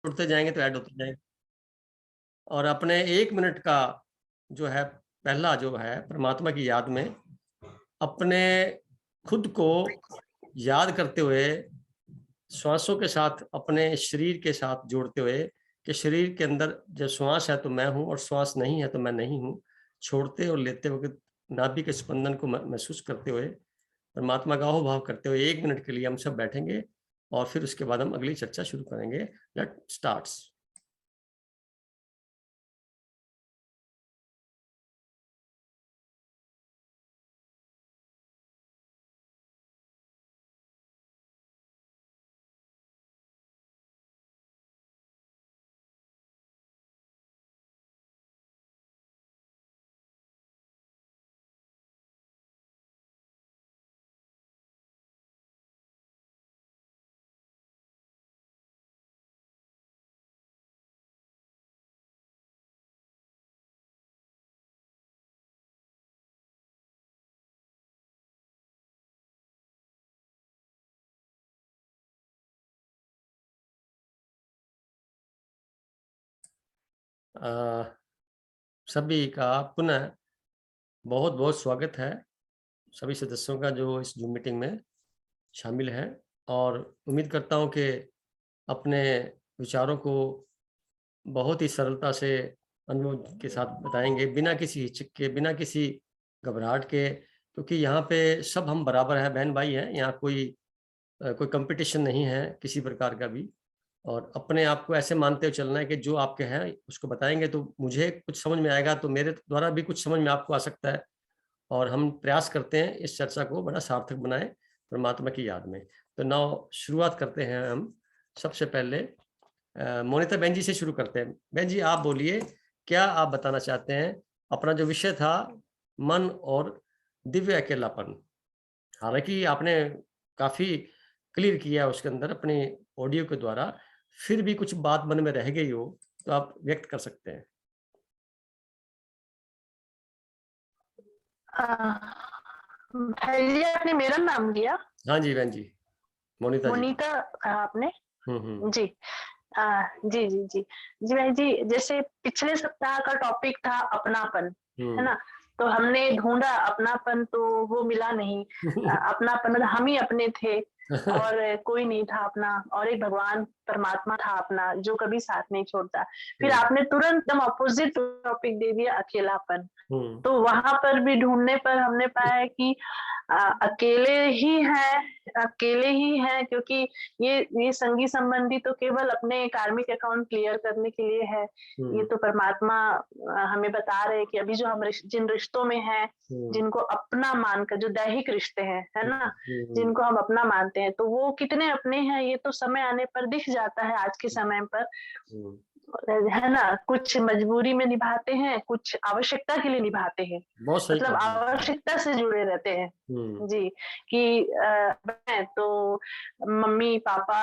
जुड़ते जाएंगे तो ऐड होते जाएंगे। और अपने 1 मिनट का जो है पहला जो है परमात्मा की याद में अपने खुद को याद करते हुए श्वासों के साथ अपने शरीर के साथ जोड़ते हुए कि शरीर के अंदर जब श्वास है तो मैं हूं और श्वास नहीं है तो मैं नहीं हूं, छोड़ते और लेते वक्त नाभि के स्पंदन को महसूस करते हुए परमात्मा का अहोभाव करते हुए 1 मिनट के लिए हम सब बैठेंगे और फिर उसके बाद हम अगली चर्चा शुरू करेंगे। Let starts. सभी का पुनः बहुत बहुत स्वागत है, सभी सदस्यों का जो इस जूम मीटिंग में शामिल है, और उम्मीद करता हूं कि अपने विचारों को बहुत ही सरलता से अनुभव के साथ बताएंगे, बिना किसी हिचक के, बिना किसी घबराहट के, क्योंकि यहाँ पे सब हम बराबर हैं, बहन भाई हैं। यहाँ कोई कंपटीशन नहीं है किसी प्रकार का भी। और अपने आप को ऐसे मानते हुए चलना है कि जो आपके हैं उसको बताएंगे तो मुझे कुछ समझ में आएगा, तो मेरे द्वारा भी कुछ समझ में आपको आ सकता है। और हम प्रयास करते हैं इस चर्चा को बड़ा सार्थक बनाएं परमात्मा की याद में। तो नाउ शुरुआत करते हैं हम। सबसे पहले मोनिता बहन जी से शुरू करते हैं। बहन जी आप बोलिए, क्या आप बताना चाहते हैं? अपना जो विषय था मन और दिव्य अकेलापन, हालांकि आपने काफी क्लियर किया है उसके अंदर अपने ऑडियो के द्वारा, फिर भी कुछ बात मन में रह गई हो तो आप व्यक्त कर सकते हैं। भैया आपने मेरा नाम लिया? हाँ जी बहन जी, मोनिता जी। मोनिता कहा आपने? हम्म। जी। जी जी जी जी भाई जी, जैसे पिछले सप्ताह का टॉपिक था अपनापन, है ना? तो हमने ढूंढा अपनापन, तो वो मिला नहीं। अपनापन मतलब हम ही अपने थे और कोई नहीं था अपना, और एक भगवान परमात्मा था अपना जो कभी साथ नहीं छोड़ता। फिर आपने तुरंत एकदम अपोजिट टॉपिक दे दिया, अकेलापन। तो वहां पर भी ढूंढने पर हमने पाया कि अकेले ही हैं, अकेले ही हैं, क्योंकि ये संगी संबंधी तो केवल अपने कार्मिक अकाउंट क्लियर करने के लिए है। ये तो परमात्मा हमें बता रहे हैं कि अभी जो हम जिन रिश्तों में हैं, जिनको अपना मानकर, जो दैहिक रिश्ते हैं, है ना, जिनको हम अपना मानते हैं, तो वो कितने अपने हैं ये तो समय आने पर दिख जाता है। आज के समय पर, है ना, कुछ मजबूरी में निभाते हैं, कुछ आवश्यकता के लिए निभाते हैं, मतलब आवश्यकता से जुड़े रहते हैं। जी, कि मैं तो मम्मी पापा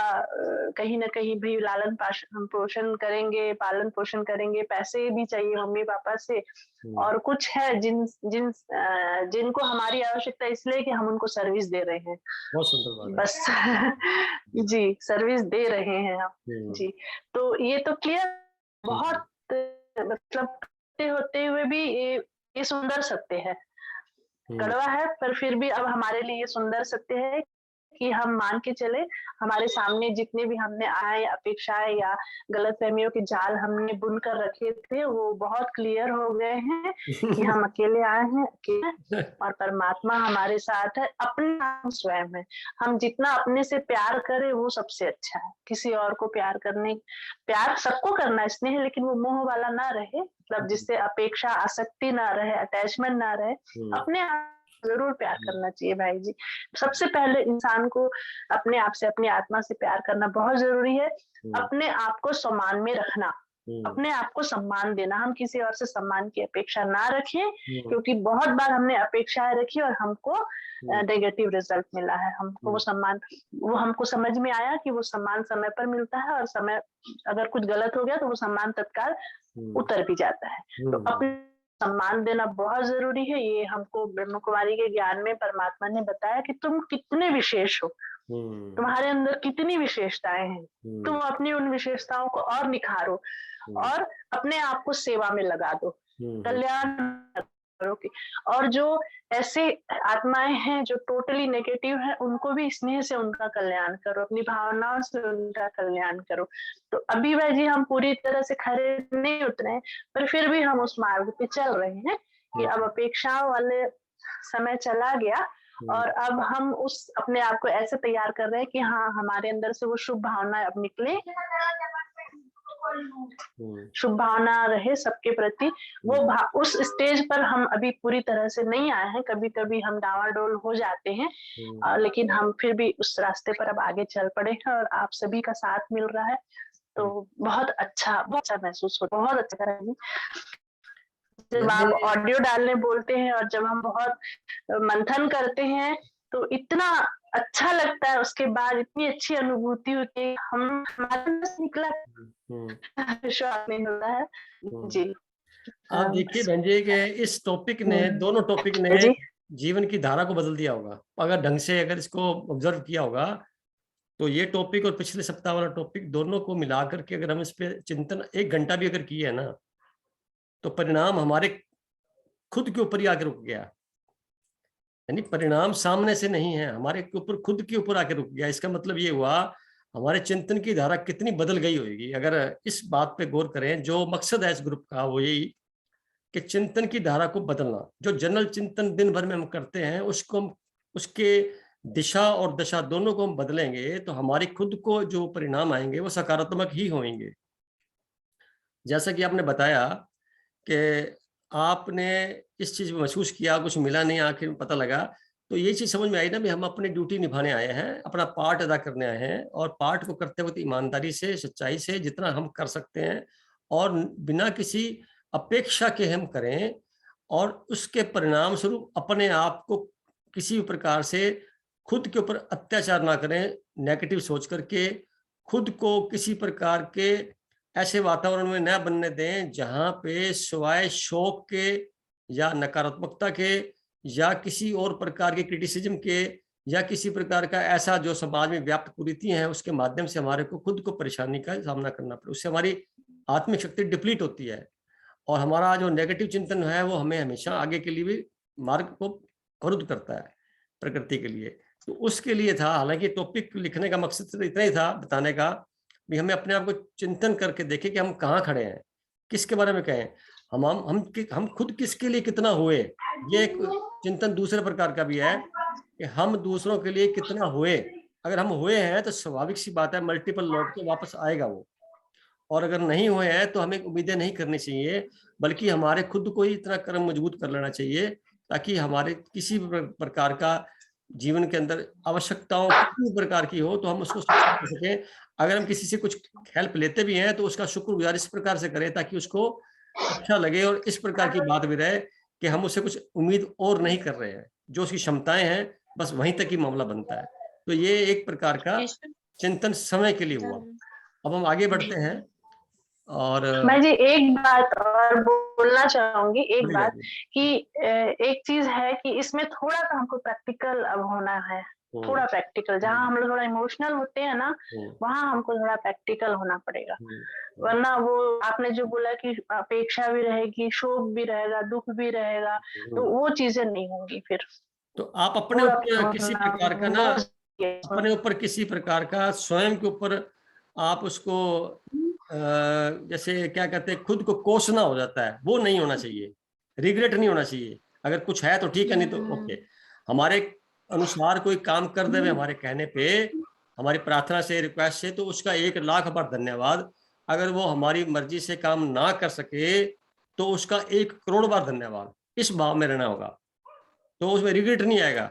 कहीं ना कहीं भी लालन पोषण करेंगे, पालन पोषण करेंगे, पैसे भी चाहिए मम्मी पापा से, और कुछ है जिनको हमारी आवश्यकता इसलिए कि हम उनको सर्विस दे रहे हैं। बहुत सुंदर बात है। बस जी, सर्विस दे रहे हैं हम। जी, तो ये तो क्लियर, बहुत मतलब होते हुए भी ये सुंदर सत्य है, कड़वा है, पर फिर भी अब हमारे लिए ये सुंदर सत्य है कि हम मान के चले, हमारे सामने जितने भी हमने आए अपेक्षाएं या गलतफहमियों के जाल हमने बुन कर रखे थे, वो बहुत क्लियर हो गए हैं कि हम अकेले आए हैं, अकेले, और परमात्मा हमारे साथ है, अपने हम स्वयं है। हम जितना अपने से प्यार करें वो सबसे अच्छा है। किसी और को प्यार सबको करना है, स्नेह, लेकिन वो मोह वाला ना रहे, मतलब जिससे अपेक्षा, आसक्ति ना रहे, अटैचमेंट ना रहे। अपने आप जरूर प्यार करना चाहिए भाई जी। सबसे पहले इंसान को अपने आप से, अपनी आत्मा से प्यार करना बहुत जरूरी है। अपने आप को सम्मान में रखना, अपने आप को सम्मान देना, हम किसी और से सम्मान की अपेक्षा ना रखें, क्योंकि बहुत बार हमने अपेक्षाएं रखी और हमको नेगेटिव रिजल्ट मिला है। हमको वो हमको समझ में आया कि वो सम्मान समय पर मिलता है, और समय अगर कुछ गलत हो गया तो वो सम्मान तत्काल उतर भी जाता है। तो अपने सम्मान देना बहुत जरूरी है। ये हमको ब्रह्म कुमारी के ज्ञान में परमात्मा ने बताया कि तुम कितने विशेष हो, तुम्हारे अंदर कितनी विशेषताएं हैं, तुम अपनी उन विशेषताओं को और निखारो और अपने आप को सेवा में लगा दो, कल्याण करो। और जो ऐसे आत्माएं हैं जो टोटली नेगेटिव है, उनको भी स्नेह से उनका कल्याण करो, अपनी भावनाओं से उनका कल्याण करो। तो अभी भाई जी हम पूरी तरह से खरे नहीं उतरे हैं, पर फिर भी हम उस मार्ग पे चल रहे हैं कि अब अपेक्षाओं वाले समय चला गया और अब हम उस अपने आप को ऐसे तैयार कर रहे हैं कि हाँ, हमारे अंदर से वो शुभ भावनाएं अब निकले, शुभ भावना रहे सबके प्रति। वो उस स्टेज पर हम अभी पूरी तरह से नहीं आए हैं, कभी कभी हम डावाडोल हो जाते हैं, लेकिन हम फिर भी उस रास्ते पर अब आगे चल पड़े हैं और आप सभी का साथ मिल रहा है, तो बहुत अच्छा महसूस होता है, बहुत अच्छा कर। जब आप ऑडियो डालने बोलते हैं और जब हम बहुत मंथन करते हैं तो इतना अच्छा लगता है, उसके बाद इतनी अच्छी अनुभूति होती है, हम हमारे निकला विश्वास नहीं होता है। जी आप देखिए बहन जी कि इस टॉपिक ने, दोनों टॉपिक ने जीवन की धारा को बदल दिया होगा अगर ढंग से अगर इसको ऑब्जर्व किया होगा। तो ये टॉपिक और पिछले सप्ताह वाला टॉपिक दोनों को मिलाकर के अगर हम इस पे चिंतन 1 घंटा भी अगर किए है ना, तो परिणाम हमारे खुद के ऊपर ही आके रुक गया। यानी परिणाम सामने से नहीं है, हमारे के ऊपर, खुद के ऊपर आके रुक गया। इसका मतलब ये हुआ हमारे चिंतन की धारा कितनी बदल गई होगी अगर इस बात पे गौर करें। जो मकसद है इस ग्रुप का वो यही कि चिंतन की धारा को बदलना। जो जनरल चिंतन दिन भर में हम करते हैं उसको हम, उसके दिशा और दशा दोनों को हम बदलेंगे तो हमारी खुद को जो परिणाम आएंगे वो सकारात्मक ही होंगे। जैसा कि आपने बताया कि आपने इस चीज में महसूस किया, कुछ मिला नहीं, आखिर में पता लगा, तो ये चीज समझ में आई ना भी हम अपनी ड्यूटी निभाने आए हैं, अपना पार्ट अदा करने आए हैं और पार्ट को करते वक्त ईमानदारी से, सच्चाई से जितना हम कर सकते हैं और बिना किसी अपेक्षा के हम करें और उसके परिणाम स्वरूप अपने आप को किसी भी प्रकार से खुद के ऊपर अत्याचार ना करें, नेगेटिव सोच करके खुद को किसी प्रकार के ऐसे वातावरण में न बनने दें जहां पे सिवाय शौक के या नकारात्मकता के या किसी और प्रकार के क्रिटिसिज्म के या किसी प्रकार का ऐसा जो समाज में व्याप्त कुरीतियां हैं उसके माध्यम से हमारे को खुद को परेशानी का सामना करना पड़े। उससे हमारी आत्मिक शक्ति डिप्लीट होती है और हमारा जो नेगेटिव चिंतन है वो हमें हमेशा आगे के लिए भी मार्ग को अवरुद्ध करता है प्रकृति के लिए। तो उसके लिए था, हालांकि टॉपिक लिखने का मकसद सिर्फ इतना ही था बताने का भी हमें अपने आप को चिंतन करके देखें कि हम कहाँ खड़े हैं, किसके बारे में कहें, हम खुद किसके लिए कितना हुए। ये एक चिंतन दूसरे प्रकार का भी है कि हम दूसरों के लिए कितना हुए। अगर हम हुए हैं तो स्वाभाविक सी बात है मल्टीपल लौट के वापस आएगा वो, और अगर नहीं हुए हैं तो हमें उम्मीदें नहीं करनी चाहिए, बल्कि हमारे खुद को ही इतना कर्म मजबूत कर लेना चाहिए ताकि हमारे किसी भी प्रकार का जीवन के अंदर आवश्यकताओं किसी प्रकार की हो तो हम उसको सक्षम कर सकें। अगर हम किसी से कुछ हेल्प लेते भी हैं तो उसका शुक्रगुजार इस प्रकार से करें ताकि उसको अच्छा लगे और इस प्रकार की बात भी रहे कि हम उससे कुछ उम्मीद और नहीं कर रहे हैं, जो उसकी क्षमताएं हैं बस वहीं तक ही मामला बनता है। तो ये एक प्रकार का चिंतन समय के लिए हुआ। अब हम आगे बढ़ते हैं और मैं जी एक बात और बोलना चाहूंगी, एक बात कि एक चीज है कि इसमें थोड़ा सा हमको प्रैक्टिकल अब होना है, थोड़ा प्रैक्टिकल। जहाँ हम लोग थोड़ा इमोशनल होते हैं ना, वहाँ हमको थोड़ा प्रैक्टिकल होना पड़ेगा, वरना वो आपने जो बोला कि अपेक्षा भी रहेगी, शोक भी रहेगा, दुख भी रहेगा, तो वो चीजें नहीं होंगी फिर। तो आप अपने ऊपर किसी प्रकार का ना, अपने ऊपर किसी प्रकार का स्वयं के ऊपर आप उसको जैसे क्या कहते हैं खुद को कोसना हो जाता है, वो नहीं होना चाहिए, रिग्रेट नहीं होना चाहिए। अगर कुछ है तो ठीक है, नहीं तो ओके। हमारे अनुसार कोई काम कर दे हमारे कहने पे, हमारी प्रार्थना से, रिक्वेस्ट से, तो उसका 1,00,000 बार धन्यवाद। अगर वो हमारी मर्जी से काम ना कर सके तो उसका 1 करोड़ बार धन्यवाद। इस भाव में रहना होगा तो उसमें रिग्रेट नहीं आएगा,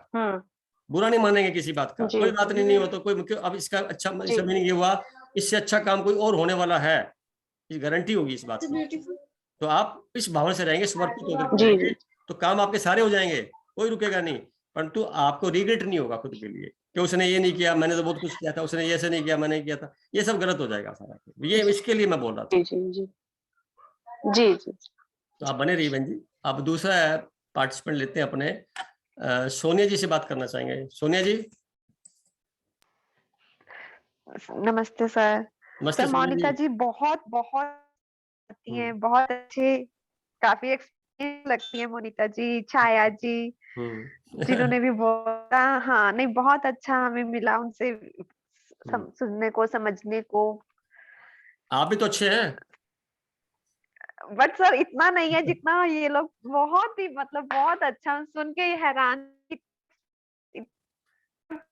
बुरा नहीं मानेंगे किसी बात का, कोई बात नहीं हो तो कोई, अब इसका अच्छा मीनिंग ये हुआ इससे अच्छा काम कोई और होने वाला है, ये गारंटी होगी इस बात की। तो आप इस भावना से रहेंगे, समर्पित होकर रहेंगे तो काम आपके सारे हो जाएंगे, कोई रुकेगा नहीं, परंतु आपको रिग्रेट नहीं होगा खुद के लिए कि उसने ये नहीं किया, मैंने तो बहुत कुछ किया था, उसने ऐसे नहीं किया, मैंने किया था, ये सब गलत हो जाएगा सारा। ये इसके लिए मैं बोल रहा था। जी। तो आप बने रहिए बहन जी। आप दूसरा पार्टिसिपेंट लेते हैं अपने, सोनिया जी से बात करना चाहेंगे। सोनिया जी। नमस्ते सर। नमस्ते सर सुनील मोनिका जी। जी बहुत बहुत आती हैं, बहुत अच्छे, काफी एक्सपीरियंस लगती है मोनिका जी, छाया जी, जिन्होंने भी बोला। हाँ, नहीं बहुत अच्छा हमें मिला उनसे सुनने को, समझने को। आप भी तो अच्छे हैं। बट सर इतना नहीं है जितना ये लोग, बहुत ही मतलब बहुत अच्छा, सुन के ही हैरान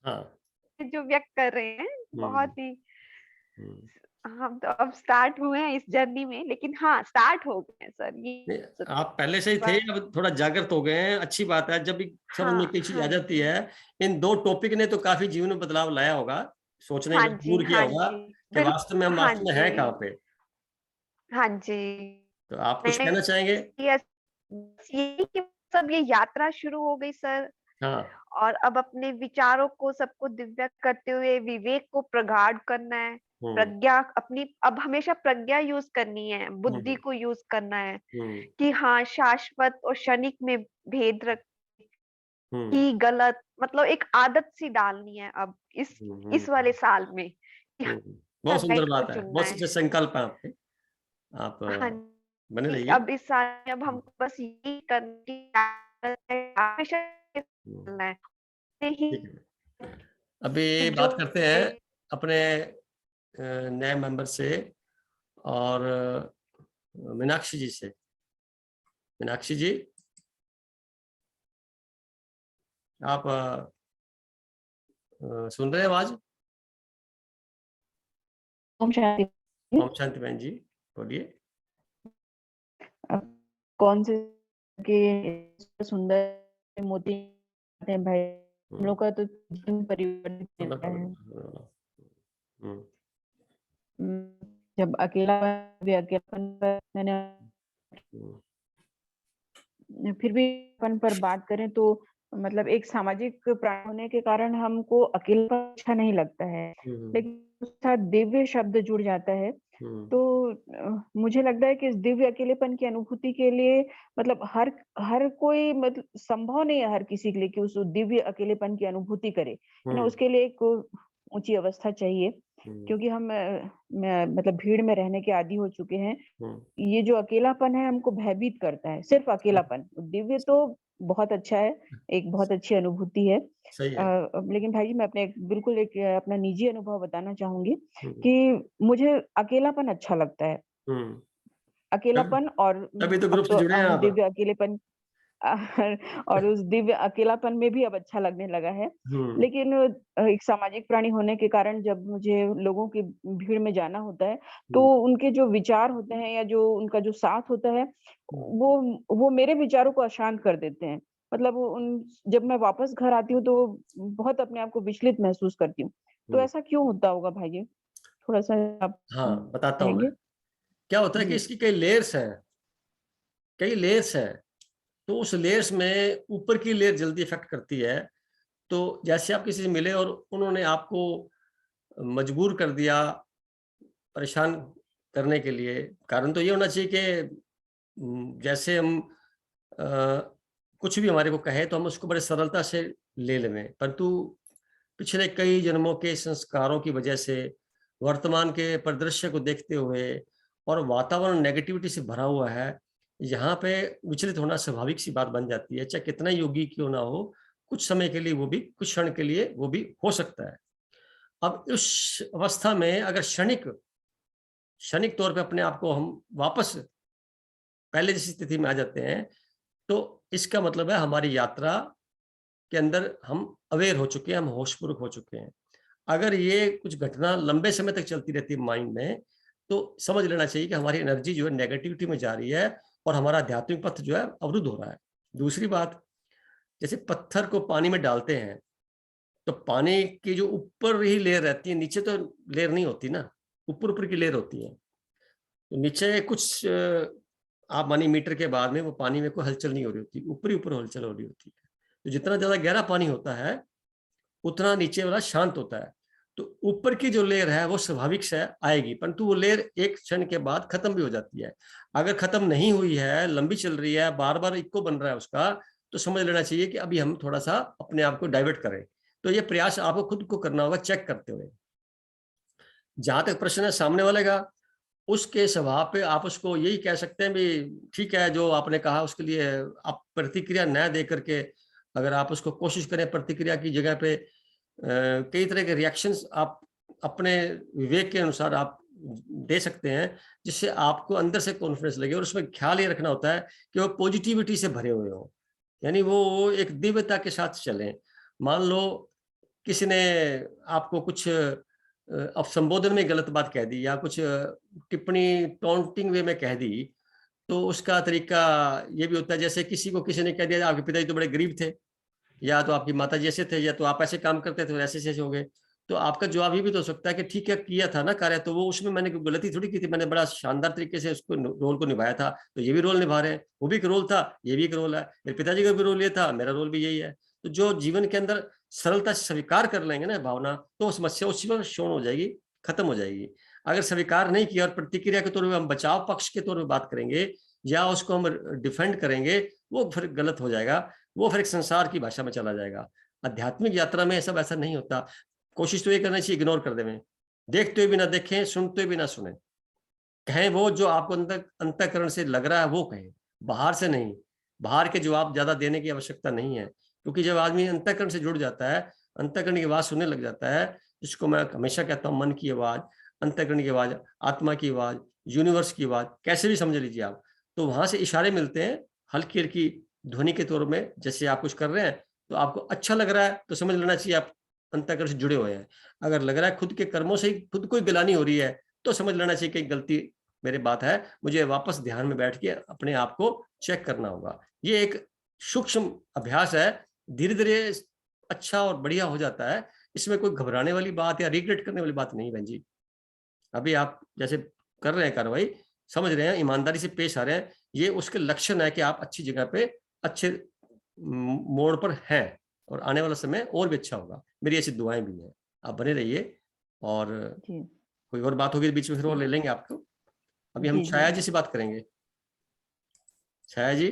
हाँ। जो व्यक्त कर रहे हैं, बहुत ही। हम तो अब स्टार्ट हुए हैं इस जर्नी में, लेकिन हाँ स्टार्ट हो गए हैं सर नहीं, ये। आप पहले से ही थे, अब थोड़ा जागृत हो गए हैं, अच्छी बात है। जब भी समझ में हाँ कोई चीज आ हाँ जाती जी, है, इन 2 टॉपिक ने तो काफी जीवन में बदलाव लाया होगा, सोचने हाँ जी, मजबूर किया हाँ होगा जी, कि वास्तव में हम हाँ वास्तव में जी, हैं कहाँ पे। हाँ जी। तो आप कुछ मैंने कहना चाहेंगे? बस यही कि सब ये यात्रा शुरू हो गई सर, हाँ। और अब अपने विचारों को सबको दिव्य करते हुए विवेक को प्रगाढ़ करना है। हम्म। प्रज्ञा अपनी, अब हमेशा प्रज्ञा यूज करनी है, बुद्धि हम्म। को यूज करना है हम्म। कि हाँ शाश्वत और क्षणिक में भेद रख हम्म। की गलत, मतलब एक आदत सी डालनी है अब इस वाले साल में कि हाँ, बहुत सुंदर राइट को बात है, चुनना बहुत है। सच्चे संकल्प है आपके। आप हाँ बने जी, रहिए। अब इस साल में अब हमको बस यही करने की आदत है, हमेशा ये हम्म, करना है ही, ठीक है। अभी जो बात करते हैं अपने नए मेंबर से, और मीनाक्षी जी से। मीनाक्षी जी, आप सुन रहे हैं आवाज? ओम शांति। ओम शांति बहन जी, बोलिए। कौन से के सुंदर मोती हैं भाई, हम लोग का तो जीवन परिवर्तित मिलता है। हम्म। जब अकेलापन पर मैंने, फिर भी अपन पर बात करें तो मतलब एक सामाजिक प्राणी होने के कारण हमको अकेलापन अच्छा नहीं लगता है, लेकिन उसके साथ दिव्य शब्द जुड़ जाता है तो मुझे लगता है कि इस दिव्य अकेलेपन की अनुभूति के लिए मतलब हर हर कोई मतलब संभव नहीं है हर किसी के लिए कि उस दिव्य अकेलेपन की अनुभूति करे, है ना। उसके लिए एक ऊंची अवस्था चाहिए, क्योंकि हम मतलब भीड़ में रहने के आदी हो चुके हैं। ये जो अकेलापन है हमको भयभीत करता है, सिर्फ अकेलापन। दिव्य तो बहुत अच्छा है, एक बहुत अच्छी अनुभूति है। सही है। लेकिन भाई जी मैं बिल्कुल एक अपना निजी अनुभव बताना चाहूंगी कि मुझे अकेलापन अच्छा लगता है, अकेलापन। और तभी तो अब ग्रुप से तो जुड़े हैं आप। दिव्य अकेलेपन और उस दिव्य अकेलापन में भी अब अच्छा लगने लगा है। लेकिन एक सामाजिक प्राणी होने के कारण जब मुझे लोगों की भीड़ में जाना होता है तो उनके जो विचार होते हैं या जो उनका जो साथ होता है वो मेरे विचारों को अशांत कर देते हैं। मतलब जब मैं वापस घर आती हूँ तो बहुत अपने आप को विचलित महसूस करती हूँ। तो ऐसा क्यों होता होगा भाई जी, थोड़ा सा आप हाँ, बताता हूँ मैं। कहेंगे? क्या होता है कि जी इसकी कई लेयर्स हैं, कई लेयर्स हैं। तो उस लेयर्स में ऊपर की लेयर जल्दी इफेक्ट करती है। तो जैसे आप किसी से मिले और उन्होंने आपको मजबूर कर दिया, परेशान करने के लिए, कारण तो ये होना चाहिए कि जैसे हम अ, कुछ भी हमारे को कहे तो हम उसको बड़े सरलता से ले लें, परंतु पिछले कई जन्मों के संस्कारों की वजह से, वर्तमान के परिदृश्य को देखते हुए और वातावरण नेगेटिविटी से भरा हुआ है, यहाँ पे विचलित होना स्वाभाविक सी बात बन जाती है। चाहे कितना योगी क्यों ना हो, कुछ समय के लिए वो भी, कुछ क्षण के लिए वो भी हो सकता है। अब उस अवस्था में अगर क्षणिक क्षणिक तौर पे अपने आप को हम वापस पहले जैसी स्थिति में आ जाते हैं, तो इसका मतलब है हमारी यात्रा के अंदर हम अवेयर हो चुके हैं, हम होशपूर्वक हो चुके हैं। अगर ये कुछ घटना लंबे समय तक चलती रहती है माइंड में, तो समझ लेना चाहिए कि हमारी एनर्जी जो है नेगेटिविटी में जा रही है और हमारा आध्यात्मिक पथ जो है अवरुद्ध हो रहा है। दूसरी बात, जैसे पत्थर को पानी में डालते हैं, तो पानी की जो ऊपर ही लेयर रहती है, नीचे तो लेयर नहीं होती ना, ऊपर ऊपर की लेयर होती है। तो नीचे कुछ आप मानिए मीटर के बाद में वो पानी में कोई हलचल नहीं हो रही होती, ऊपर ही ऊपर हलचल हो रही होती है। तो जितना ज्यादा गहरा पानी होता है उतना नीचे वाला शांत होता है। तो ऊपर की जो लेयर है वो स्वाभाविक से आएगी, परंतु वो लेयर एक क्षण के बाद खत्म भी हो जाती है। अगर खत्म नहीं हुई है, लंबी चल रही है, बार बार इको बन रहा है उसका, तो समझ लेना चाहिए कि अभी हम थोड़ा सा अपने आप को डाइवर्ट करें। तो ये प्रयास आपको खुद को करना होगा, चेक करते हुए। जहां तक प्रश्न है सामने वाले का, उसके स्वभाव पे आप उसको यही कह सकते हैं भी ठीक है, जो आपने कहा उसके लिए आप प्रतिक्रिया न दे करके, अगर आप उसको कोशिश करें प्रतिक्रिया की जगह पे कई तरह के रिएक्शंस आप अपने विवेक के अनुसार आप दे सकते हैं, जिससे आपको अंदर से कॉन्फिडेंस लगे। और उसमें ख्याल ये रखना होता है कि वो पॉजिटिविटी से भरे हुए हो, यानी वो एक दिव्यता के साथ चलें। मान लो किसी ने आपको कुछ अब संबोधन में गलत बात कह दी या कुछ टिप्पणी टॉन्टिंग वे में कह दी, तो उसका तरीका ये भी होता है, जैसे किसी को किसी ने कह दिया आपके पिताजी तो बड़े गरीब थे, या तो आपकी माताजी ऐसे थे, या तो आप ऐसे काम करते थे ऐसे ऐसे हो गए। तो आपका जवाब ये भी तो हो सकता है कि ठीक है, किया था ना कार्य, तो वो उसमें मैंने कोई गलती थोड़ी की थी, मैंने बड़ा शानदार तरीके से उसको रोल को निभाया था, तो ये भी रोल निभा रहे हैं, वो भी एक रोल था, ये भी एक रोल है, मेरे पिताजी का भी रोल ये था, मेरा रोल भी यही है। तो जो जीवन के अंदर सरलता से स्वीकार कर लेंगे ना भावना, तो समस्या उसी पर शून्य हो जाएगी, खत्म हो जाएगी। अगर स्वीकार नहीं किया और प्रतिक्रिया के तौर पर हम बचाव पक्ष के तौर पर बात करेंगे या उसको हम डिफेंड करेंगे, वो फिर गलत हो जाएगा, वो फिर एक संसार की भाषा में चला जाएगा। आध्यात्मिक यात्रा में सब ऐसा नहीं होता। कोशिश तो ये करना चाहिए इग्नोर कर दें, देखते हुए भी ना देखें, सुनते हुए भी ना सुने, कहें वो जो आपको अंतःकरण से लग रहा है वो कहें, बाहर से नहीं। बाहर के जवाब ज्यादा देने की आवश्यकता नहीं है, क्योंकि जब आदमी अंतःकरण से जुड़ जाता है, अंतःकरण की आवाज सुनने लग जाता है, जिसको मैं हमेशा कहता हूँ मन की आवाज, अंतःकरण की आवाज, आत्मा की आवाज, यूनिवर्स की आवाज, कैसे भी समझ लीजिए आप, तो वहां से इशारे मिलते हैं हल्की हल्की ध्वनि के तौर में। जैसे आप कुछ कर रहे हैं तो आपको अच्छा लग रहा है, तो समझ लेना चाहिए आप अंतःकरण से जुड़े हुए हैं। अगर लग रहा है खुद के कर्मों से खुद को गिलानी हो रही है, तो समझ लेना चाहिए कि गलती मेरे बात है, मुझे वापस ध्यान में बैठ के अपने आप को चेक करना होगा। ये एक सूक्ष्म अभ्यास है, धीरे धीरे अच्छा और बढ़िया हो जाता है। इसमें कोई घबराने वाली बात या रिग्रेट करने वाली बात नहीं बहन जी। अभी आप जैसे कर रहे हैं कार्रवाई, समझ रहे हैं, ईमानदारी से पेश आ रहे हैं, ये उसके लक्षण है कि आप अच्छी जगह पे अच्छे मोड़ पर हैं, और आने वाला समय और भी अच्छा होगा। मेरी ऐसी दुआएं भी हैं, आप बने रहिए। और कोई और बात होगी बीच में फिर और ले लेंगे आपको। अभी हम छाया जी से बात करेंगे। छाया जी।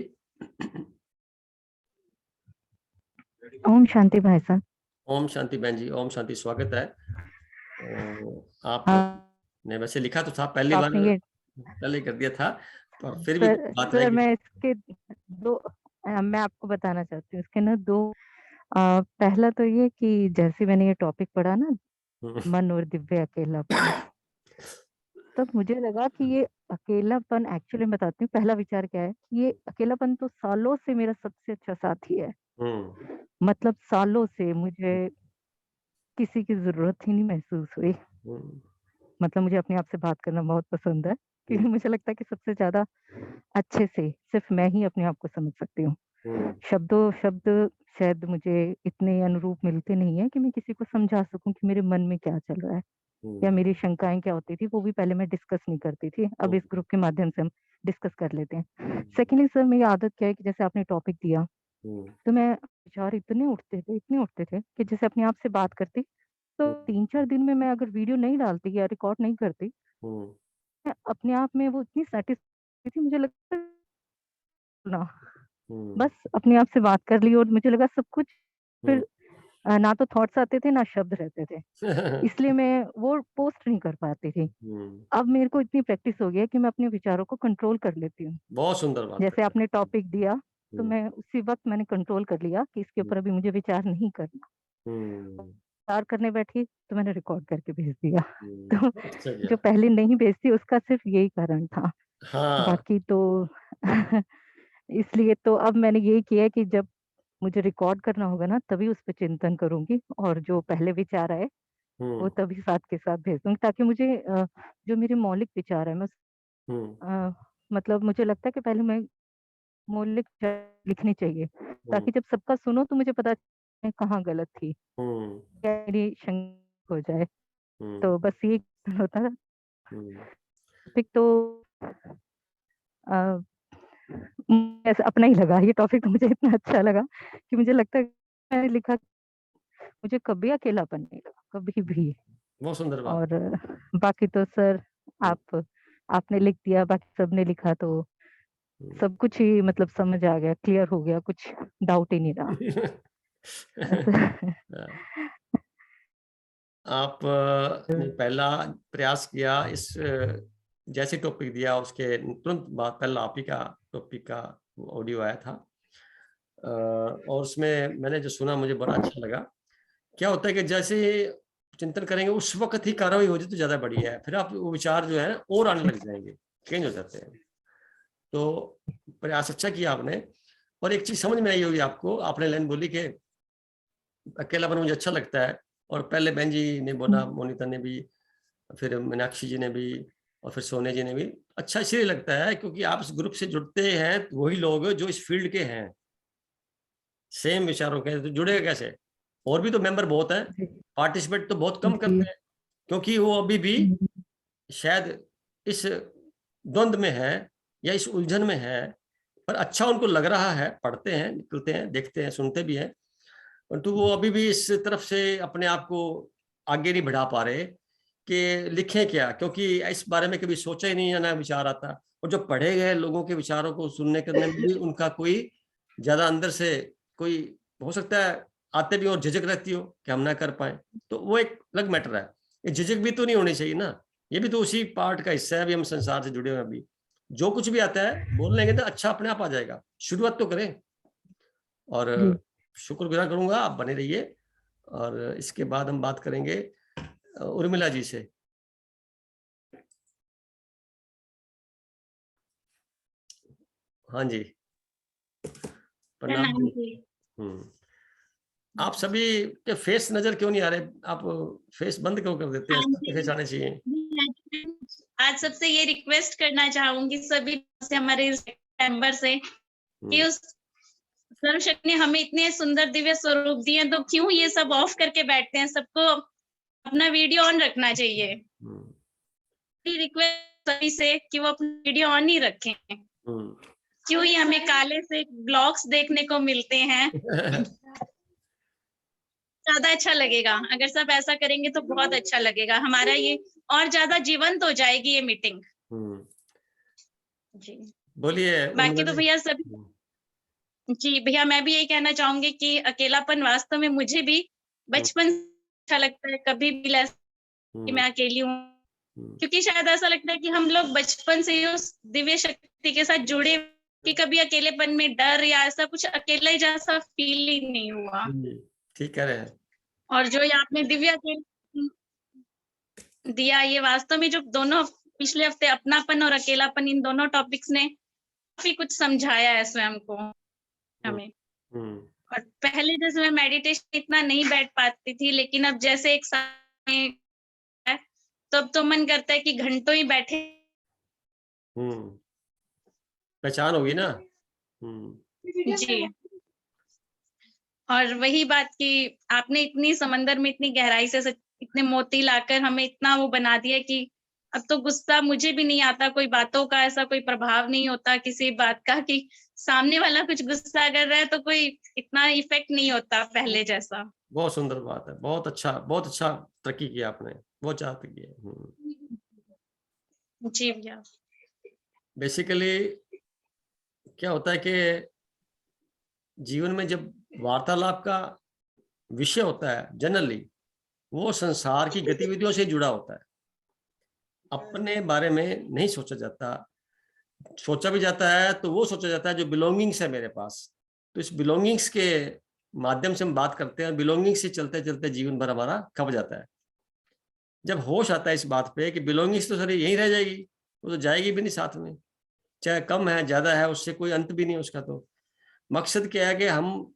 ओम शांति भाई साहब। ओम शांति बहन जी, ओम शांति, स्वागत है। आप ने वैसे लिखा तो था पहली बार, पहले कर दिया था, पर फिर भी बात सर मैं इसके दो मैं आपको बताना चाहती हूँ इसके ना दो। पहला तो ये कि जैसे मैंने ये टॉपिक पढ़ा ना, मन और दिव्य अकेलापन, तब मुझे लगा कि ये अकेलापन, एक्चुअली बताती हूँ पहला विचार क्या है, ये अकेलापन तो सालों से मेरा सबसे अच्छा साथी है। मतलब सालों से मुझे किसी की जरूरत ही नहीं महसूस हुई। मतलब मुझे अपने आप से बात करना बहुत पसंद है, क्योंकि मुझे लगता है कि सबसे ज्यादा अच्छे से सिर्फ मैं ही अपने आप को समझ सकती हूँ। शब्द शायद मुझे इतने अनुरूप मिलते नहीं है कि मैं किसी को समझा सकूं कि मेरे मन में क्या चल रहा है या मेरी शंकाएं क्या होती थी, वो भी पहले मैं डिस्कस नहीं करती थी। अब इस ग्रुप के माध्यम से हम डिस्कस कर लेते हैं। सेकेंडली सर, मेरी आदत क्या है कि जैसे आपने टॉपिक दिया तो मैं विचार इतने उठते थे कि जैसे अपने आप से बात करती, तो 3-4 दिन में मैं अगर वीडियो नहीं डालती या रिकॉर्ड नहीं करती, मैं अपने आप में वो इतनी सेटिस्फाई थी, मुझे लगता ना बस अपने आप से बात कर ली, और मुझे लगा सब कुछ फिर ना तो थॉट्स आते थे ना शब्द रहते थे, इसलिए मैं वो पोस्ट नहीं कर पाती थी। अब मेरे को इतनी प्रैक्टिस हो गई है कि मैं अपने विचारों को कंट्रोल कर लेती हूँ। बहुत सुंदर बात। जैसे आपने टॉपिक दिया तो मैं उसी वक्त मैंने कंट्रोल कर लिया कि इसके ऊपर अभी मुझे विचार नहीं करना। विचार करने बैठी तो मैंने रिकॉर्ड करके भेज दिया। तो जो पहले नहीं भेजती उसका सिर्फ यही कारण था। बाकी तो इसलिए तो अब मैंने यही किया है कि जब मुझे रिकॉर्ड करना होगा ना, तभी उस पर चिंतन करूंगी, और जो पहले विचार आए वो तभी साथ के साथ भेज दूंगी, ताकि मुझे जो मेरे मौलिक विचार है मैं मतलब मुझे लगता है कि पहले मैं मौलिक लिखनी चाहिए, ताकि जब सबका सुनो तो मुझे पता चले कहाँ गलत थी, क्या मेरी शंका हो जाए। तो बस ये होता था। टॉपिक तो ऐसा अपना ही लगा, ये टॉपिक तो मुझे इतना अच्छा लगा कि मुझे लगता है मैंने लिखा मुझे कभी अकेलापन नहीं लगा, कभी भी। बहुत सुंदर बात। और बाकी तो सर आपने लिख दिया, बाकी सबने लिखा, तो सब कुछ ही मतलब समझ आ गया, क्लियर हो गया, कुछ डाउट ही नहीं रहा। आप ने पहला प्रयास किया, इस जैसे टॉपिक दिया उसके तुरंत बाद पहला आप ही का टॉपिक का ऑडियो आया था, और उसमें मैंने जो सुना मुझे बड़ा अच्छा लगा। क्या होता है कि जैसे चिंतन करेंगे उस वक्त ही कार्रवाई हो जाए तो ज्यादा बढ़िया है, फिर आप वो विचार जो है और आने लग जाएंगे, चेंज हो जाते हैं। तो प्रयास अच्छा किया आपने। और एक चीज समझ में आई होगी आपको, आपने लाइन बोली कि अकेलापन मुझे अच्छा लगता है, और पहले बहन जी ने बोला, मोनिता ने भी, फिर मीनाक्षी जी ने भी, और फिर सोने जी ने भी। अच्छा इसलिए लगता है क्योंकि आप इस ग्रुप से जुड़ते हैं तो वही लोग जो इस फील्ड के हैं, सेम विचारों के, तो जुड़ेगा कैसे? और भी तो मेंबर बहुत हैं, पार्टिसिपेट तो बहुत कम करते हैं, क्योंकि वो अभी भी शायद इस द्वंद में है या इस उलझन में है, पर अच्छा उनको लग रहा है, पढ़ते हैं, निकलते हैं, देखते हैं, सुनते भी हैं, परंतु वो अभी भी इस तरफ से अपने आप को आगे नहीं बढ़ा पा रहे कि लिखें क्या, क्योंकि इस बारे में कभी सोचा ही नहीं है, ना विचार आता। और जो पढ़े गए लोगों के विचारों को सुनने करने में भी उनका कोई ज्यादा अंदर से कोई, हो सकता है आते भी और झिझक रहती हो कि हम ना कर पाए, तो वो एक अलग मैटर है। ये झिझक भी तो नहीं होनी चाहिए ना, ये भी तो उसी पार्ट का हिस्सा है। अभी हम संसार से जुड़े हुए, अभी जो कुछ भी आता है बोल लेंगे तो अच्छा अपने आप आ जाएगा, शुरुआत तो करें। और शुक्रगुजार करूंगा, आप बने रहिए। और इसके बाद हम बात करेंगे उर्मिला जी से। हाँ जी, प्रणाम जी। आप सभी के फेस नजर क्यों नहीं आ रहे? आप फेस बंद क्यों कर देते हैं? सबके फेस आने चाहिए। आज सबसे ये रिक्वेस्ट करना चाहूंगी सभी से, हमारे मेंबर से, कि उस सर्वशक्ति ने हमें इतने सुंदर दिव्य स्वरूप दिए, तो क्यों ये सब ऑफ करके बैठते हैं? सबको अपना वीडियो ऑन रखना चाहिए। रिक्वेस्ट सभी से कि वो अपना वीडियो ऑन ही रखें। क्यों ही हमें काले से ब्लॉग्स देखने को मिलते हैं। ज्यादा अच्छा लगेगा अगर सब ऐसा करेंगे, तो बहुत अच्छा लगेगा। हमारा ये और ज्यादा जीवंत हो जाएगी ये मीटिंग। जी बोलिए। बाकी तो भैया सभी, जी भैया मैं भी यही कहना चाहूंगी कि अकेलापन वास्तव में मुझे भी बचपन अच्छा लगता है। कभी भी कि मैं अकेली हूँ, क्योंकि शायद ऐसा लगता है कि हम लोग बचपन से ही उस दिव्य शक्ति के साथ जुड़े, कि कभी अकेलेपन में डर या ऐसा कुछ अकेला जैसा फील ही नहीं हुआ। ठीक कह रहे हैं। और जो ये आपने दिव्य दिया, ये वास्तव में जो दोनों पिछले हफ्ते अपनापन और अकेलापन, इन दोनों टॉपिक्स ने काफी कुछ समझाया है स्वयं को हमें। और पहले जैसे मैं मेडिटेशन इतना नहीं बैठ पाती थी, लेकिन अब जैसे एक साथ है तो अब तो मन करता है कि घंटों ही बैठे। पहचान होगी ना। जी और वही बात कि आपने इतनी समंदर में इतनी गहराई से इतने मोती लाकर हमें इतना वो बना दिया कि अब तो गुस्सा मुझे भी नहीं आता, कोई बातों का ऐसा कोई प्रभाव नहीं होता किसी बात का, कि सामने वाला कुछ गुस्सा कर रहा है तो कोई इतना इफेक्ट नहीं होता पहले जैसा। बहुत सुंदर बात है, बहुत अच्छा तरक्की किया आपने, बहुत चाहते किया। जी भैया। बेसिकली क्या होता है कि जीवन में जब वार्तालाप का विषय होता है, जनरली वो संसार की गतिविधियों से जुड़ा होता है, अपने बारे में नहीं सोचा जाता। सोचा भी जाता है तो वो सोचा जाता है जो बिलोंगिंग्स है मेरे पास। तो इस बिलोंगिंग्स के माध्यम से हम बात करते हैं, बिलोंगिंग्स से चलते चलते जीवन भर हमारा खप जाता है। जब होश आता है इस बात पे कि बिलोंगिंग्स तो सारी यहीं रह जाएगी, वो तो जाएगी भी नहीं साथ में, चाहे कम है ज्यादा है, उससे कोई अंत भी नहीं उसका। तो मकसद क्या है कि हम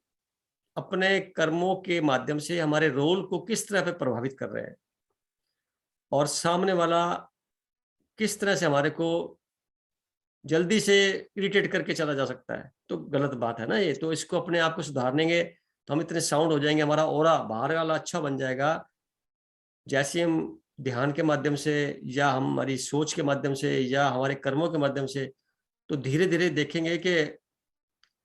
अपने कर्मों के माध्यम से हमारे रोल को किस तरह पे प्रभावित कर रहे हैं, और सामने वाला किस तरह से हमारे को जल्दी से इरिटेट करके चला जा सकता है। तो गलत बात है ना ये। तो इसको अपने आप को सुधारनेंगे तो हम इतने साउंड हो जाएंगे, हमारा ऑरा बाहर वाला अच्छा बन जाएगा। जैसे हम ध्यान के माध्यम से या हमारी सोच के माध्यम से या हमारे कर्मों के माध्यम से, तो धीरे धीरे देखेंगे कि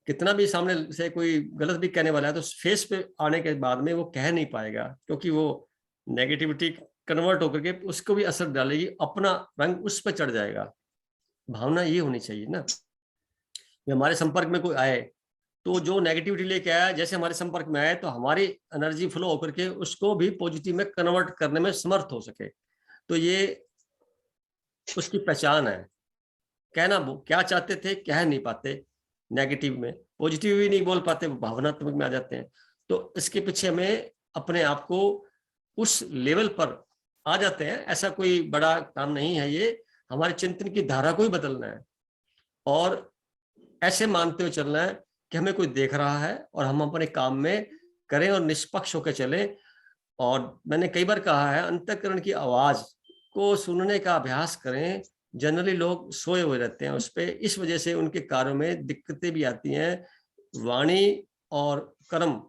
कितना भी सामने से कोई गलत भी कहने वाला है तो फेस पे आने के बाद में वो कह नहीं पाएगा, क्योंकि वो नेगेटिविटी कन्वर्ट होकर के उसको भी असर डालेगी, अपना रंग उस पर चढ़ जाएगा। भावना ये होनी चाहिए ना, हमारे संपर्क में कोई आए तो जो नेगेटिविटी लेके आया जैसे हमारे संपर्क में आए तो हमारी एनर्जी फ्लो होकर के उसको भी पॉजिटिव में कन्वर्ट करने में समर्थ हो सके। तो ये उसकी पहचान है। कहना वो क्या चाहते थे कह नहीं पाते, नेगेटिव में, पॉजिटिव भी नहीं बोल पाते, भावनात्मक में आ जाते हैं। तो इसके पीछे हमें अपने आप को उस लेवल पर आ जाते हैं। ऐसा कोई बड़ा काम नहीं है, ये हमारे चिंतन की धारा को ही बदलना है और ऐसे मानते हुए चलना है कि हमें कोई देख रहा है और हम अपने काम में करें और निष्पक्ष होकर चलें। और मैंने कई बार कहा है, अंतःकरण की आवाज को सुनने का अभ्यास करें। जनरली लोग सोए हुए रहते हैं उस पे, इस वजह से उनके कार्यों में दिक्कतें भी आती हैं। वाणी और कर्म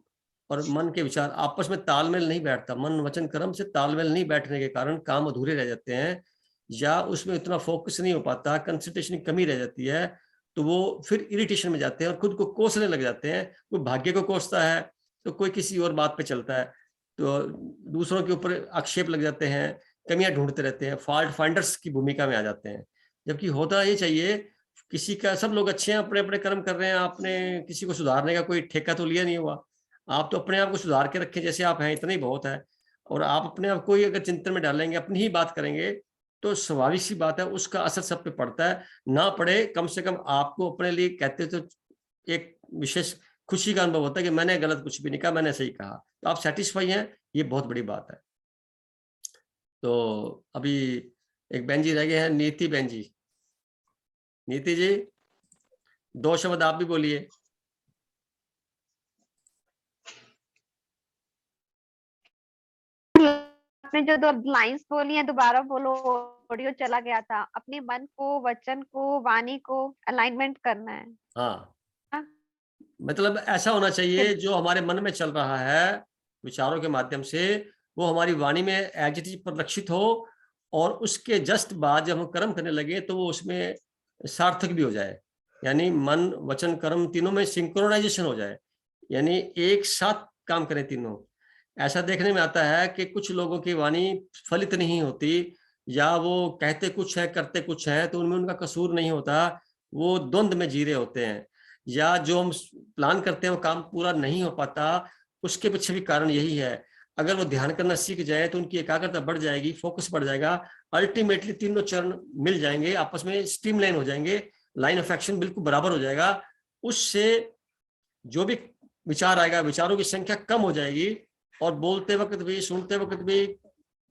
और मन के विचार आपस में तालमेल नहीं बैठता, मन वचन कर्म से तालमेल नहीं बैठने के कारण काम अधूरे रह जाते हैं या उसमें इतना फोकस नहीं हो पाता, कंसंट्रेशन की कमी रह जाती है। तो वो फिर इरिटेशन में जाते हैं और खुद को कोसने लग जाते हैं। कोई भाग्य को कोसता है तो कोई किसी और बात पे चलता है, तो दूसरों के ऊपर आक्षेप लग जाते हैं, कमियां ढूंढते रहते हैं, फॉल्ट फाइंडर्स की भूमिका में आ जाते हैं। जबकि होता ये चाहिए, किसी का, सब लोग अच्छे हैं, अपने अपने कर्म कर रहे हैं, आपने किसी को सुधारने का कोई ठेका तो लिया नहीं हुआ। आप तो अपने आप को सुधार के रखें जैसे आप हैं, इतना ही बहुत है। और आप अपने आप को ही अगर चिंतन में डालेंगे, अपनी ही बात करेंगे, तो स्वाभाविक सी बात है उसका असर सब पे पड़ता है। ना पड़े, कम से कम आपको अपने लिए कहते तो एक विशेष खुशी का अनुभव होता है कि मैंने गलत कुछ भी नहीं कहा, मैंने सही कहा, तो आप सेटिस्फाई हैं, ये बहुत बड़ी बात है। तो अभी एक बहन जी रह गए हैं, नीति बहन जी। नीति जी, 2 शब्द आप भी बोलिए। आपने जो 2 लाइंस बोली हैं दोबारा बोलो, ऑडियो चला गया था। अपने मन को, वचन को, वाणी को अलाइनमेंट करना है। हाँ, मतलब ऐसा होना चाहिए जो हमारे मन में चल रहा है विचारों के माध्यम से, वो हमारी वाणी में एज इट इज परिलक्षित हो और उसके जस्ट बाद जब हम कर्म करने लगे तो वो उसमें सार्थक भी हो जाए। यानी मन वचन कर्म तीनों में सिंक्रोनाइजेशन हो जाए, यानी एक साथ काम करें तीनों। ऐसा देखने में आता है कि कुछ लोगों की वाणी फलित नहीं होती, या वो कहते कुछ है करते कुछ है, तो उनमें उनका कसूर नहीं होता, वो द्वंद्व में जी रहे होते हैं। या जो हम प्लान करते हैं वो काम पूरा नहीं हो पाता, उसके पीछे भी कारण यही है। अगर वो ध्यान करना सीख जाए तो उनकी एकाग्रता बढ़ जाएगी, फोकस बढ़ जाएगा, अल्टीमेटली तीनों चरण मिल जाएंगे, आपस में स्ट्रीमलाइन हो जाएंगे, लाइन ऑफ एक्शन बिल्कुल बराबर हो जाएगा। उससे जो भी विचार आएगा, विचारों की संख्या कम हो जाएगी और बोलते वक्त भी, सुनते वक्त भी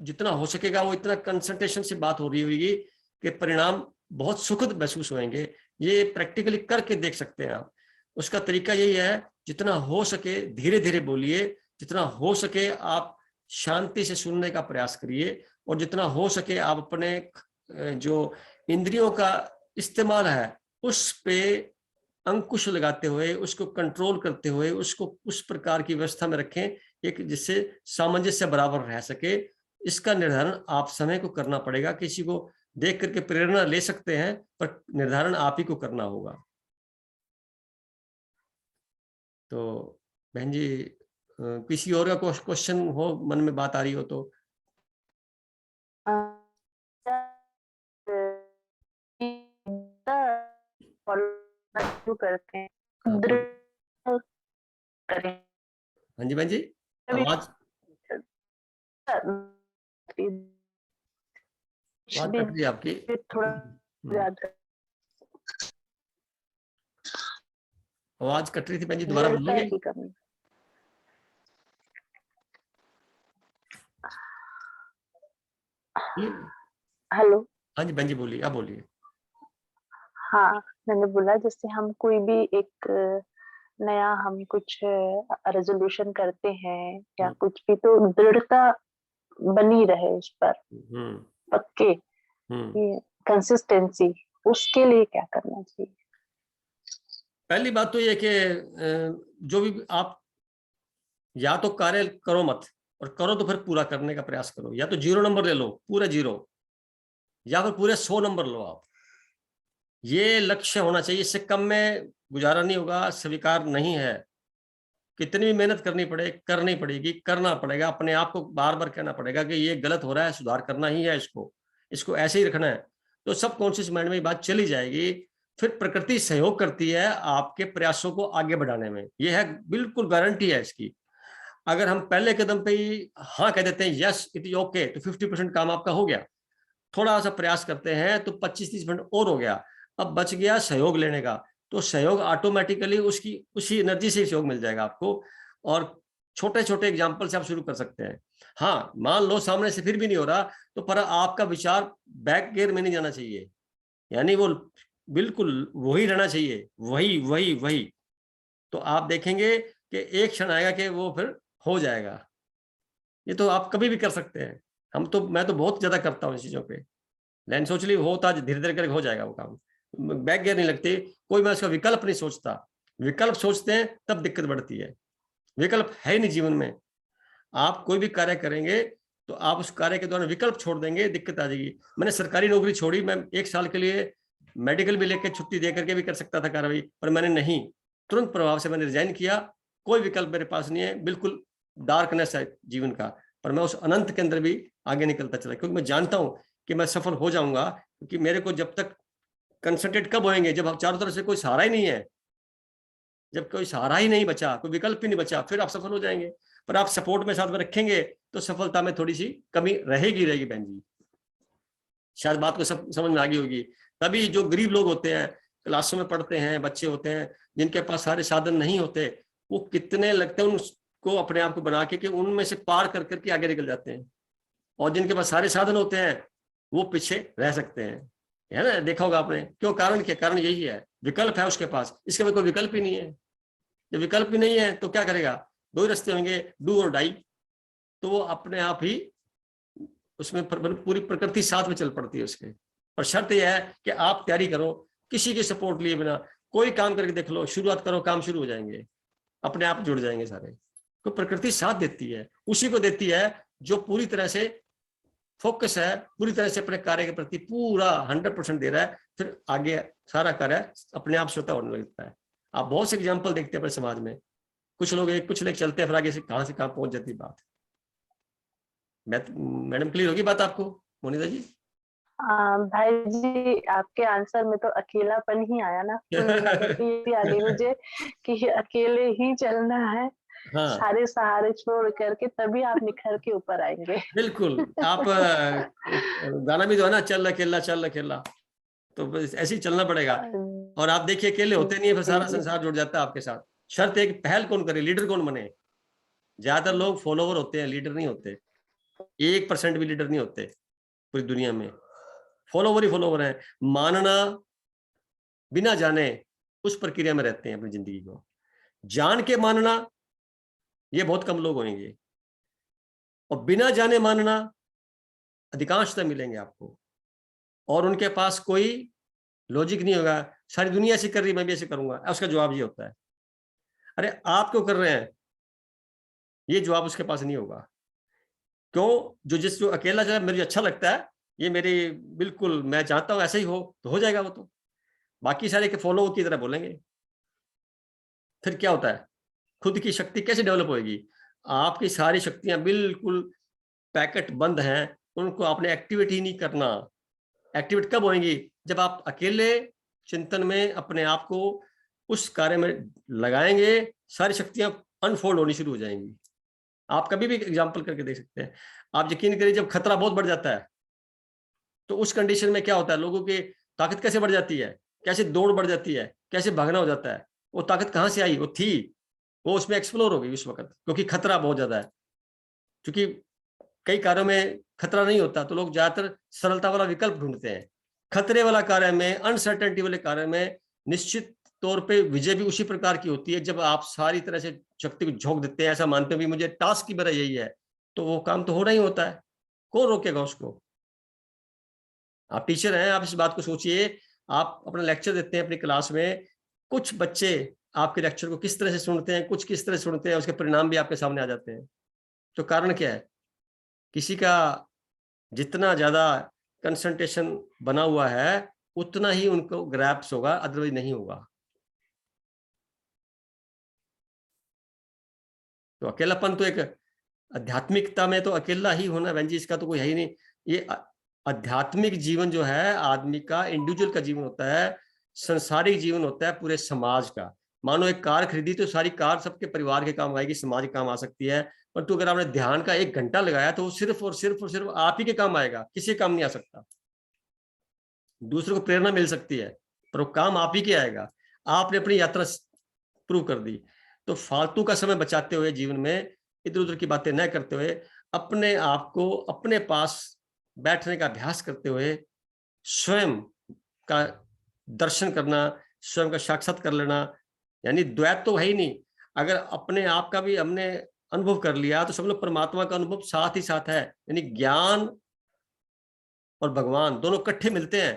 जितना हो सकेगा वो इतना कंसंट्रेशन से बात हो रही होगी कि परिणाम बहुत सुखद महसूस होंगे। ये प्रैक्टिकली करके देख सकते हैं आप। उसका तरीका यही है, जितना हो सके धीरे धीरे बोलिए, जितना हो सके आप शांति से सुनने का प्रयास करिए, और जितना हो सके आप अपने जो इंद्रियों का इस्तेमाल है उस पे अंकुश लगाते हुए, उसको कंट्रोल करते हुए, उसको उस प्रकार की व्यवस्था में रखें एक जिससे सामंजस्य बराबर रह सके। इसका निर्धारण आप समय को करना पड़ेगा। किसी को देख करके प्रेरणा ले सकते हैं, पर निर्धारण आप ही को करना होगा। तो बहन जी, किसी और का क्वेश्चन हो, मन में बात आ रही हो तो? करते हैं, हाँ जी बहन जी, आवाज कट रही है आपकी थोड़ा ज्यादा, आवाज कट रही थी बहन जी, दोबारा बोलोगे? हेलो, हाँ जी बहन जी बोलिए, आप बोलिए। हाँ, मैंने बोला जैसे हम कोई भी एक नया हम कुछ रेजोल्यूशन करते हैं या कुछ भी, तो दृढ़ता बनी रहे उस पर, पक्के, कंसिस्टेंसी, उसके लिए क्या करना चाहिए? पहली बात तो ये कि जो भी आप या तो कार्य करो मत, और करो तो फिर पूरा करने का प्रयास करो। या तो 0 नंबर ले लो, पूरा 0, या फिर पूरे 100 नंबर लो आप। ये लक्ष्य होना चाहिए, इससे कम में गुजारा नहीं होगा, स्वीकार नहीं है। कितनी भी मेहनत करनी पड़े, करनी पड़ेगी, करना पड़ेगा। अपने आप को बार बार कहना पड़ेगा कि ये गलत हो रहा है, सुधार करना ही है, इसको ऐसे ही रखना है। तो सब कॉन्शियस माइंड में बात चली जाएगी, फिर प्रकृति सहयोग करती है आपके प्रयासों को आगे बढ़ाने में। ये है, बिल्कुल गारंटी है इसकी। अगर हम पहले कदम पे ही हाँ कह देते हैं, यस इट इज ओके, तो 50% काम आपका हो गया। थोड़ा सा प्रयास करते हैं तो 25-30% और हो गया। अब बच गया सहयोग लेने का, तो सहयोग ऑटोमेटिकली उसकी उसी एनर्जी से सहयोग मिल जाएगा आपको। और छोटे छोटे एग्जाम्पल से आप शुरू कर सकते हैं। हाँ, मान लो सामने से फिर भी नहीं हो रहा, तो पर आपका विचार बैक गियर में नहीं जाना चाहिए, यानी वो बिल्कुल वही रहना चाहिए, वही वही वही। तो आप देखेंगे कि एक क्षण आएगा कि वो फिर हो जाएगा। ये तो आप कभी भी कर सकते हैं। मैं तो बहुत ज्यादा करता हूँ इन चीजों पे। लेकिन सोच ली होता, धीरे धीरे करके हो जाएगा वो काम। बैक गियर नहीं लगती, कोई मैं उसका विकल्प नहीं सोचता। विकल्प सोचते हैं तब दिक्कत बढ़ती है। विकल्प है ही नहीं जीवन में। आप कोई भी कार्य करेंगे तो आप उस कार्य के दौरान विकल्प छोड़ देंगे, दिक्कत आ जाएगी। मैंने सरकारी नौकरी छोड़ी, मैं 1 साल के लिए मेडिकल भी लेकर छुट्टी दे करके भी कर सकता था कार्रवाई, पर मैंने नहीं, तुरंत प्रभाव से मैंने रिजाइन किया। कोई विकल्प मेरे पास नहीं है, बिल्कुल डार्कनेस है जीवन का, पर मैं उस अनंत के अंदर भी आगे निकलता चला, क्योंकि मैं जानता हूं कि मैं सफल हो जाऊंगा। क्योंकि मेरे को जब तक कंसंट्रेट कब होएंगे, जब चारों तरफ से कोई सहारा ही नहीं है, जब कोई सहारा ही नहीं बचा, कोई विकल्प ही नहीं बचा, फिर आप सफल हो जाएंगे। पर आप सपोर्ट में साथ में रखेंगे तो सफलता में थोड़ी सी कमी रहेगी बहन जी। शायद बात को समझ में आ गई होगी। तभी जो गरीब लोग होते हैं, क्लासों में पढ़ते हैं, बच्चे होते हैं जिनके पास सारे साधन नहीं होते, वो कितने लगते हैं उनको अपने आप को बना के कि उनमें से पार कर करके आगे निकल जाते हैं। और जिनके पास सारे साधन होते हैं वो पीछे रह सकते हैं, है ना। देखा होगा आपने, क्यों? कारण क्या? कारण यही है, विकल्प है उसके पास, इसके बाद कोई विकल्प ही नहीं है। जब विकल्प ही नहीं है तो क्या करेगा? 2 ही रास्ते होंगे, डू और डाई। तो वो अपने आप ही उसमें पूरी प्रकृति साथ में चल पड़ती है उसके। और शर्त यह है कि आप तैयारी करो, किसी की सपोर्ट लिए बिना कोई काम करके देख लो, शुरुआत करो, काम शुरू हो जाएंगे, अपने आप जुड़ जाएंगे सारे। तो प्रकृति साथ देती है, उसी को देती है जो पूरी तरह से फोकस है, पूरी तरह से अपने कार्य के प्रति पूरा 100% दे रहा है। फिर आगे सारा कार्य अपने आप स्वतः होने लगता है। आप बहुत से एग्जाम्पल देखते हैं अपने समाज में, कुछ लोग चलते हैं, फिर आगे से कहां पहुंच जाती बात। मैडम क्लियर होगी बात आपको मोनिता जी? भाई जी, आपके आंसर में तो अकेलापन ही आया ना। ये भी आ गई मुझे कि अकेले ही चलना है। हाँ। सारे सहारे छोड़ करके तभी आप निखर के ऊपर आएंगे। बिल्कुल। आप गाना भी जो है ना, चल अकेला चल अकेला, तो ऐसे ही चलना पड़ेगा। और आप देखिए अकेले होते नहीं है, फिर सारा संसार जुड़ जाता है आपके साथ। शर्त एक, पहल कौन करे, लीडर कौन बने। ज्यादातर लोग फॉलोवर होते हैं, लीडर नहीं होते। 1% भी लीडर नहीं होते पूरी दुनिया में, फॉलोवर ही फॉलोवर है। मानना बिना जाने उस प्रक्रिया में रहते हैं अपनी जिंदगी को। जान के मानना ये बहुत कम लोग होंगे, और बिना जाने मानना अधिकांशतः मिलेंगे आपको। और उनके पास कोई लॉजिक नहीं होगा, सारी दुनिया ऐसे कर रही मैं भी ऐसे करूंगा। उसका जवाब ये होता है, अरे आप क्यों कर रहे हैं, ये जवाब उसके पास नहीं होगा। क्यों? जो अकेला जो है मुझे अच्छा लगता है, ये मेरी बिल्कुल मैं चाहता हूं ऐसा ही हो, तो हो जाएगा वो। तो बाकी सारे के फॉलो की तरह बोलेंगे। फिर क्या होता है, खुद की शक्ति कैसे डेवलप होगी? आपकी सारी शक्तियां बिल्कुल पैकेट बंद हैं, उनको आपने एक्टिवेट ही नहीं करना। एक्टिवेट कब होंगी? जब आप अकेले चिंतन में अपने आप को उस कार्य में लगाएंगे, सारी शक्तियां अनफोल्ड होनी शुरू हो जाएंगी। आप कभी भी एग्जाम्पल करके देख सकते हैं। आप यकीन करिए, जब खतरा बहुत बढ़ जाता है तो उस कंडीशन में क्या होता है, लोगों की ताकत कैसे बढ़ जाती है, कैसे दौड़ बढ़ जाती है, कैसे भागना हो जाता है। वो ताकत कहां से आई? वो थी, वो उसमें एक्सप्लोर हो गई उस वक्त, क्योंकि खतरा बहुत ज्यादा है। क्योंकि कई कार्यों में खतरा नहीं होता तो लोग ज्यादातर सरलता वाला विकल्प ढूंढते हैं। खतरे वाला कार्य में, अनसर्टेनिटी वाले कार्य में निश्चित तौर पे विजय भी उसी प्रकार की होती है जब आप सारी तरह से शक्ति को झोंक देते हैं, ऐसा मानते हैं भी मुझे टास्क की तरह यही है, तो वो काम तो होना ही होता है। कौन रोकेगा उसको? आप टीचर हैं, आप इस बात को सोचिए। आप अपना लेक्चर देते हैं अपनी क्लास में, कुछ बच्चे आपके लेक्चर को किस तरह से सुनते हैं, कुछ किस तरह से सुनते हैं, उसके परिणाम भी आपके सामने आ जाते हैं। तो कारण क्या है? किसी का जितना ज्यादा कंसंट्रेशन बना हुआ है उतना ही उनको ग्रैप्स होगा, अदरवाइज नहीं होगा। तो अकेलापन तो एक आध्यात्मिकता में तो अकेला ही होना बहन जी, इसका तो कोई है ही नहीं। ये आध्यात्मिक जीवन जो है आदमी का, इंडिविजुअल का जीवन होता है, संसारिक जीवन होता है पूरे समाज का। मानो एक कार खरीदी तो सारी कार सबके परिवार के काम आएगी, समाज के काम आ सकती है, परंतु अगर आपने ध्यान का 1 घंटा लगाया तो वो सिर्फ और सिर्फ आप ही के काम आएगा, किसी काम नहीं आ सकता। दूसरों को प्रेरणा मिल सकती है पर वो काम आप ही के आएगा। आपने अपनी यात्रा प्रूव कर दी। तो फालतू का समय बचाते हुए जीवन में इधर उधर की बातें न करते हुए अपने आप को अपने पास बैठने का अभ्यास करते हुए स्वयं का दर्शन करना, स्वयं का साक्षात कर लेना, यानी द्वैत तो है ही नहीं। अगर अपने आप का भी हमने अनुभव कर लिया तो समझ लो परमात्मा का अनुभव साथ ही साथ है। यानी ज्ञान और भगवान दोनों इकट्ठे मिलते हैं।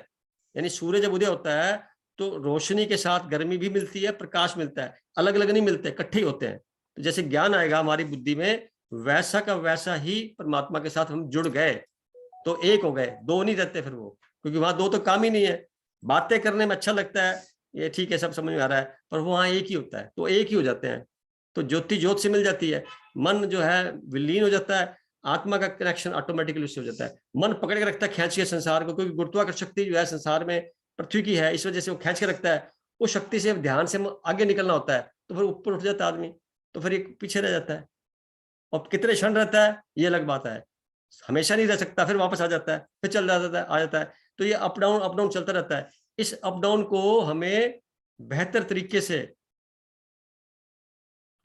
यानी सूर्य जब उदय होता है तो रोशनी के साथ गर्मी भी मिलती है, प्रकाश मिलता है, अलग अलग नहीं मिलते, इकट्ठे ही होते हैं। तो जैसे ज्ञान आएगा हमारी बुद्धि में, वैसा का वैसा ही परमात्मा के साथ हम जुड़ गए तो एक हो गए, दो नहीं रहते फिर वो, क्योंकि वहां दो तो काम ही नहीं है। बातें करने में अच्छा लगता है, ये ठीक है, सब समझ में आ रहा है, पर वहां एक ही होता है तो एक ही हो जाते हैं। तो ज्योति ज्योत से मिल जाती है, मन जो है विलीन हो जाता है, आत्मा का कनेक्शन ऑटोमेटिकली उससे हो जाता है। मन पकड़ के रखता है खींच के संसार को, क्योंकि गुरुत्वाकर्षण शक्ति जो है संसार में पृथ्वी की है, इस वजह से वो खींच के रखता है। उस शक्ति से ध्यान से आगे निकलना होता है तो फिर ऊपर उठ जाता है आदमी, तो फिर एक पीछे रह जाता है। और कितने क्षण रहता है ये अलग बात है, हमेशा नहीं रह सकता, फिर वापस आ जाता है, फिर चल जाता है, आ जाता है। तो ये अप डाउन चलता रहता है। इस अप डाउन को हमें बेहतर तरीके से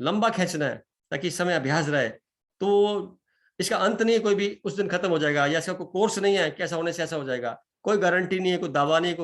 लंबा खींचना है ताकि समय अभ्यास रहे। तो इसका अंत नहीं है कोई भी, उस दिन खत्म हो जाएगा, या इसका कोई कोर्स नहीं है कैसा होने से ऐसा हो जाएगा, कोई गारंटी नहीं है, कोई दावा नहीं है।